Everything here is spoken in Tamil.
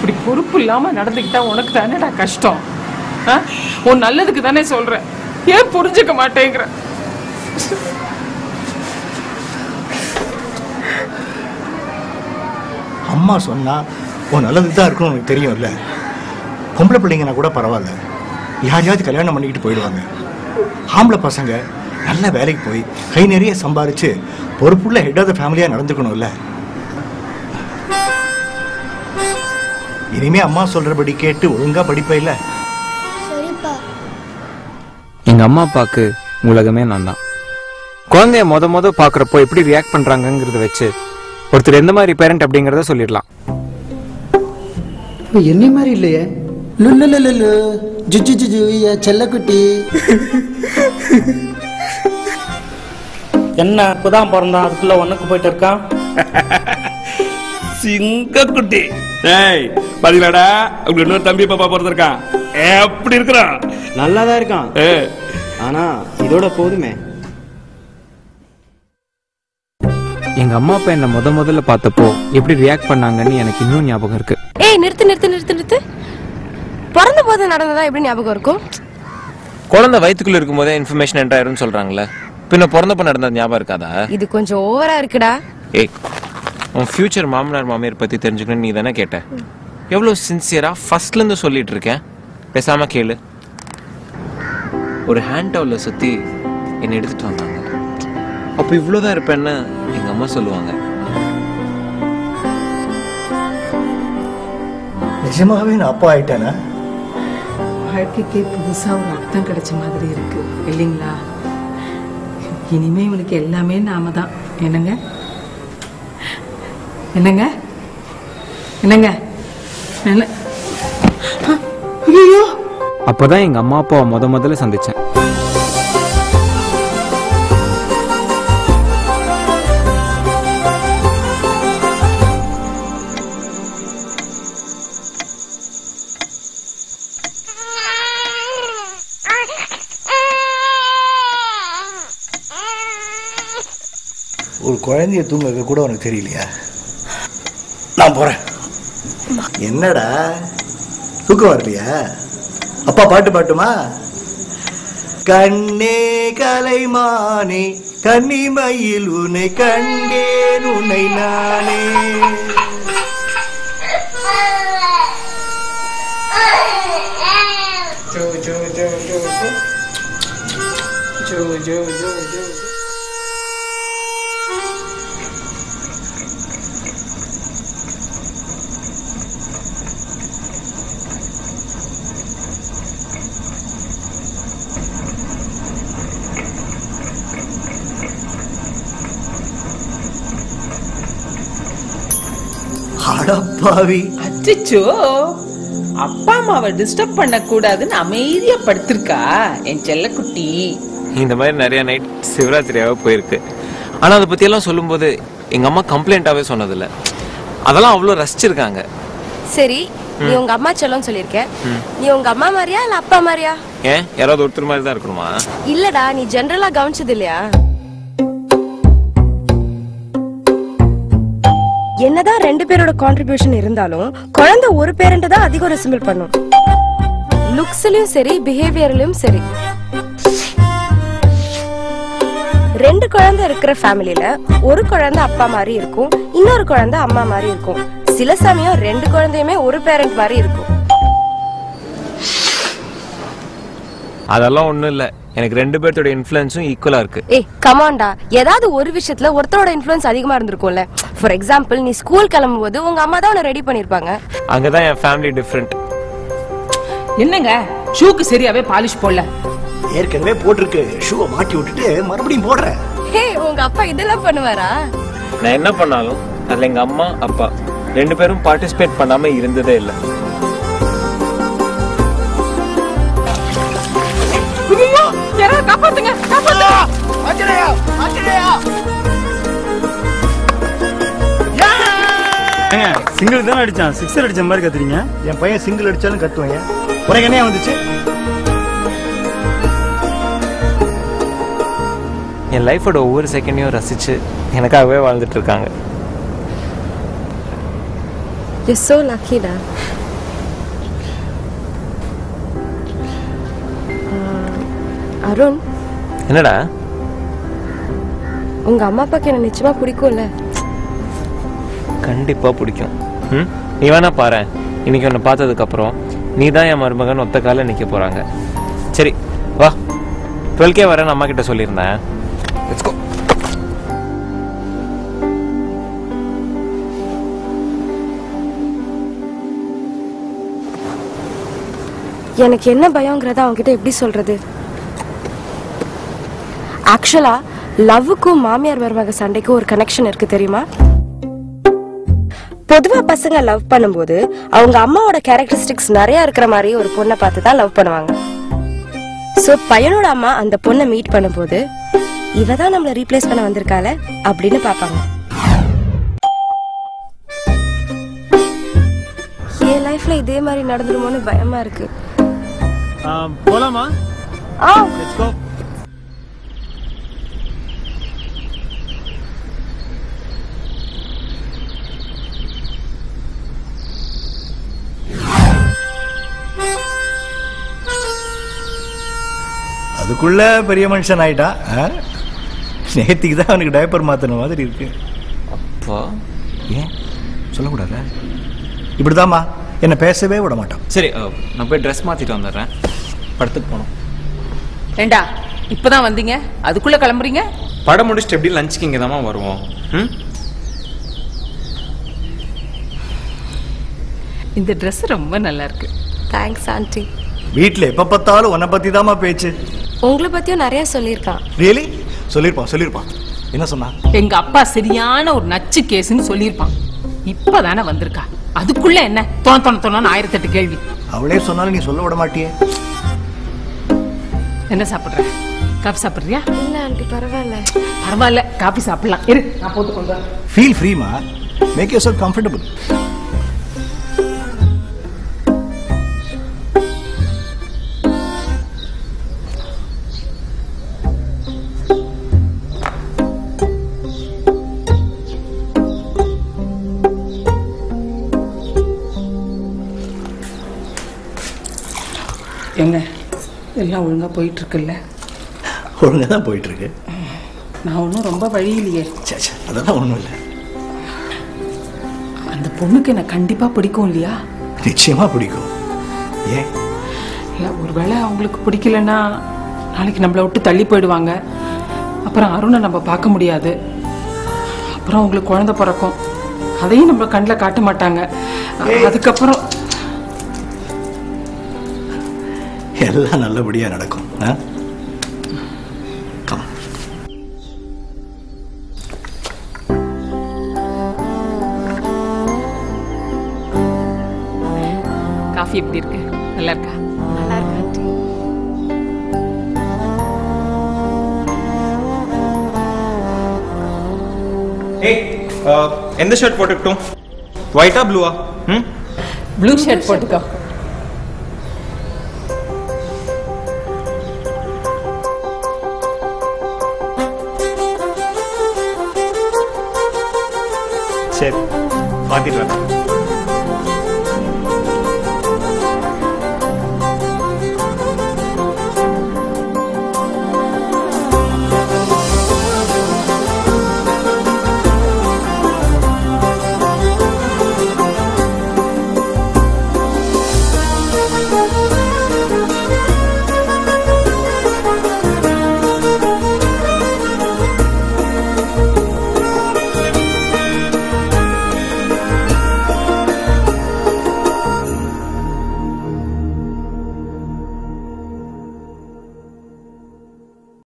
இப்படி பொறுப்பு இல்லாம நடந்துக்கிட்டா உனக்கு தானேடா கஷ்டம். உன் நல்லதுக்கு தானே சொல்றேன், ஏன் புரிஞ்சுக்க மாட்டேங்கிற? அம்மா சொன்னா உன் நல்லது தான் இருக்கணும் உனக்கு தெரியும்ல. பொம்பளை பிள்ளைங்கன்னா கூட பரவாயில்ல, யாரையாவது கல்யாணம் பண்ணிக்கிட்டு போயிடுவாங்க. ஆம்பளை பசங்க நல்ல வேலைக்கு போய் கை நிறைய சம்பாரிச்சு பொறுப்புள்ள ஹெட் ஆஃப் த ஃபேமிலியா நடந்துக்கணும்ல. இனிமே அம்மா சொல்றபடி கேட்டு ஒழுங்கா படிப்ப இல்ல. எங்க அம்மா அப்பாவுக்கு உலகமே நான் தான். குழந்தைய முத பாக்குறப்போ எப்படி ரியாக்ட் பண்றாங்கிறத வச்சு ஒருத்தர் எந்த மாதிரி பேரண்ட் அப்படிங்கறத சொல்லிடலாம். என்ன மாதிரி இல்லையே, செல்லக்குட்டி. என்ன இப்பதான் பிறந்தான், அதுக்குள்ள ஒண்ணுக்கு போயிட்டு இருக்கான். சிங்கக்குட்டி பாத்தீங்களாடா, அவங்க இன்னொரு தம்பி பாப்பா பிறந்திருக்கான். எப்படி இருக்கிறான்? நல்லாதான் இருக்கான், ஆனா இதோட போதுமே. எங்க அம்மா அப்பா என்ன முதல்ல பார்த்தப்போ எப்படி ரியாக்ட் பண்ணாங்கன்னு எனக்கு இன்னும் ஞாபகம் இருக்கு. ஏய் நிறுத்து. பிறந்த போது நடந்ததா எப்படி ஞாபகம் இருக்கும்? குழந்தை வயிற்றுக்குள்ள இருக்கும் போதே இன்ஃபர்மேஷன் என்டர் ஆயிரும்னு சொல்றாங்களே, பின்ன பிறந்தப்ப நடந்தது ஞாபகம் இருக்காதா? இது கொஞ்சம் ஓவரா இருக்குடா. ஏய், உன் ஃபியூச்சர் மாமனார் மாமியார் பத்தி தெரிஞ்சுக்கணும்னு நீ தானே கேட்ட. எவ்வளவு சின்சியரா ஃபர்ஸ்ட்ல இருந்து சொல்லிட்டு இருக்கேன், பேசாம கேளு. ஒரு ஹேண்ட் டவல்ல சுத்தி என்னை எடுத்துட்டு வந்தாங்க. அப்ப இவ்வளவுதான் இருப்பேன்னு எங்க அம்மா சொல்லுவாங்க. நிஜமாவே நான் அப்பா ஆயிட்டேனா? வாழ்க்கைக்கே புதுசா ஒரு அர்த்தம் கிடைச்ச மாதிரி இருக்கு இல்லைங்களா? இனிமே இவனுக்கு எல்லாமே நாம தான். என்னங்க என்னங்க என்னங்க என்ன? ஐயோ, அப்பதான் எங்க அம்மா அப்பாவை முதல்ல சந்திச்சேன். ஒரு குழந்தைய தூங்க கூட உனக்கு தெரியலையா? நான் போறேன். என்னடா தூக்கம் வரலையா? அப்பா பாட்டு பாட்டுமா? கண்ணே கலைமானே கன்னிமையில் உன்னை கண்டேன் உன்னை நானே. Joe Joe Joe Joe Joe Joe Joe Joe. அடப்பாவி, அச்சோ, அப்பா அம்மாவை டிஸ்டர்ப் பண்ண கூடாதுன்னு அமைதியா படுத்திருக்கா என் செல்லக்குட்டி. இந்த மாதிரி நிறைய நைட் சிவராத்திரியாவே போயிருக்கு. ஆனா அதை பத்தி எல்லாம் சொல்லும் போது எங்க அம்மா கம்ப்ளைண்டாவே சொன்னதில்ல. அதெல்லாம் அவ்வளவு ரசிச்சிருக்காங்க. சரி, நீ உங்க அம்மா செல்லம் சொல்லிருக்க, நீ உங்க அம்மா மாதிரியா இல்ல அப்பா மாதிரியா? ஏன் யாராவது ஒருத்தர் மாதிரி தான் இருக்கணுமா? இல்லடா, நீ ஜெனரலா கவனிச்சது இல்லையா? என்னதான் ரெண்டு பேரோட கான்ட்ரிபியூஷன் இருந்தாலும் குழந்தை ஒரு பேரண்ட் தான் அதிகம் ரெசிம்பிள் பண்ணும். லுக்ஸ்லயும் சரி, பிஹேவியர்லயும் சரி. ரெண்டு குழந்தை இருக்கிற ஃபேமிலில ஒரு குழந்தை அப்பா மாதிரி இருக்கும், இன்னொரு குழந்தை அம்மா மாதிரி இருக்கும். சில சமயம் ரெண்டு குழந்தையுமே ஒரு பேரண்ட் மாதிரி இருக்கும். அதெல்லாம் ஒண்ணும் இல்ல, எனக்கு ரெண்டு பேர்த்தோட இன்ஃப்ளூயன்ஸும் ஈக்குவலா இருக்கு. ஏய் கமாண்டா, ஏதாவது ஒரு விஷயத்துல ஒருத்தரோட இன்ஃப்ளூயன்ஸ் அதிகமா இருந்திருக்கும்ல. ஃபார் எக்ஸாம்பிள், நீ ஸ்கூல் கிளம்பும் போது உங்க அம்மா தான் உன்னை ரெடி பண்ணிருப்பாங்க. அங்கதான் என் ஃபேமிலி டிஃபரெண்ட். என்னங்க ஷூக்கு சரியாவே பாலிஷ் போடல? ஏற்கனவே போட்டிருக்கு, ஷூவை மாட்டி விட்டுட்டு மறுபடியும் போடுறேன். ஹே, உங்க அப்பா இதெல்லாம் பண்ணுவாரா? நான் என்ன பண்ணாலும் அதுல எங்க அம்மா அப்பா ரெண்டு பேரும் பார்ட்டிசிபேட் பண்ணாம இருந்ததே இல்ல. காப்பாத்துங்க, சிங்கிள் தானே அடிச்சான், சிக்ஸர் அடிச்ச மாதிரி கத்துறீங்க. என் பையன் சிங்கிள் அடிச்சாலும் கத்துவேன். உனக்கு என்ன வந்துச்சு? என் லைஃபோட ஒவ்வொரு செகண்டையும் ரசிச்சு எனக்காகவே வாழ்ந்துட்டு இருக்காங்க. You're so lucky, Dad. Arun, என்னடா? உங்க அம்மா அப்பாக்கு என்ன நிச்சயமா பிடிக்கும்ல? கண்டிப்பா பிடிக்கும். நீ வேணா பாரு, இன்னைக்கு உன்னை பார்த்ததுக்கு அப்புறம் நீ தான் என் மருமகன் ஒத்த கால நிக்க போறாங்க. சரி வா, 12K வரேன்னு அம்மா கிட்ட சொல்லியிருந்தேன். Let's go. எனக்கு என்ன பயங்கிறத அவங்ககிட்ட எப்படி சொல்றது? ஆக்சுவலா லவ்வுக்கும் மாமியார் மருமக சண்டைக்கும் ஒரு கனெக்ஷன் இருக்கு தெரியுமா? பொதுவா பசங்க லவ் பண்ணும்போது அவங்க அம்மாவோட கேரக்டரிஸ்டிக்ஸ் நிறைய இருக்கிற மாதிரி ஒரு பொண்ணை பார்த்து தான் லவ் பண்ணுவாங்க. சோ பையனோட அம்மா அந்த பொண்ணை மீட் பண்ணும்போது இவ தான் நம்மள ரீப்ளேஸ் பண்ண வந்திருக்காள அப்படின்னு பாப்பாங்க. என் லைஃப்ல இதே மாதிரி நடந்துருமோன்னு பயமா இருக்கு. போலாமா? Let's go. அதுக்குள்ள பெரிய மனுஷன் ஆயிட்டா. நேத்திக்கு தான் அவனுக்கு டைப்பர் மாத்தின மாதிரி இருக்கு. அப்பா ஏன் சொல்லக்கூடாது? இப்படிதாம்மா என்ன பேசவே விட மாட்டான். சரி, நான் போய் ட்ரெஸ் மாத்திட்டு வந்துடுறேன். படத்துக்கு போனோம். ஏண்டா இப்பதான் வந்தீங்க, அதுக்குள்ள கிளம்புறீங்க? படம் முடிச்சுட்டு எப்படி லஞ்சுக்கு இங்கே தான் வருவோம். இந்த ட்ரெஸ் ரொம்ப நல்லா இருக்கு. Thanks aunty. வீட்டில் எப்ப பார்த்தாலும் உன்னை பத்தி தாமா பேச்சு. உங்களை பத்தியும் நிறைய சொல்லியிருக்கான். ரியலி? சொல்லிருப்பான். என்ன சொன்னா? எங்க அப்பா சரியான ஒரு நச்சு கேஸ்ன்னு சொல்லியிருப்பான். இப்பதானே வந்திருக்கா, அதுக்குள்ள என்ன தோணு 1008 கேள்வி. அவளே சொன்னாலும் நீ சொல்ல விட மாட்டியே. என்ன சாப்பிடுற? காபி சாப்பிடுறியா? இல்ல ஆண்டி, பரவாயில்ல. பரவாயில்ல, காபி சாப்பிடலாம். இரு, நான் போட்டு கொண்டு வரேன். ஃபீல் ஃப்ரீமா, மேக் யுவர்செல்ஃப் கம்ஃபர்டபுள். எங்க எல்லாம் ஒழுங்கா போயிட்டு இருக்குல்ல? ஒழுங்கா தான் போயிட்டு இருக்கு. நான் ஒன்றும் ரொம்ப வழி இல்லையே. அதெல்லாம் ஒன்றும் இல்லை. அந்த பொண்ணுக்கு என்ன கண்டிப்பா பிடிக்கும் இல்லையா? நிச்சயமா பிடிக்கும். ஏன்? இல்லை, ஒருவேளை அவங்களுக்கு பிடிக்கலன்னா நாளைக்கு நம்மளை விட்டு தள்ளி போயிடுவாங்க. அப்புறம் அருணை நம்ம பார்க்க முடியாது. அப்புறம் அவங்களுக்கு குழந்தை பிறக்கும், அதையும் நம்ம கண்ணில் காட்ட மாட்டாங்க. அதுக்கப்புறம் எல்லாம் நல்லபடியா நடக்கும். காஃபி எப்படி இருக்கு? நல்லா இருக்கா? நல்லா இருக்கு ஆண்டி. எந்த ஷர்ட் போட்டுக்கிட்டோம்? ஒயிட்டா ப்ளூவா? ப்ளூ ஷர்ட் போட்டுக்கோ. சரி, மாத்திட்டு வரேன்.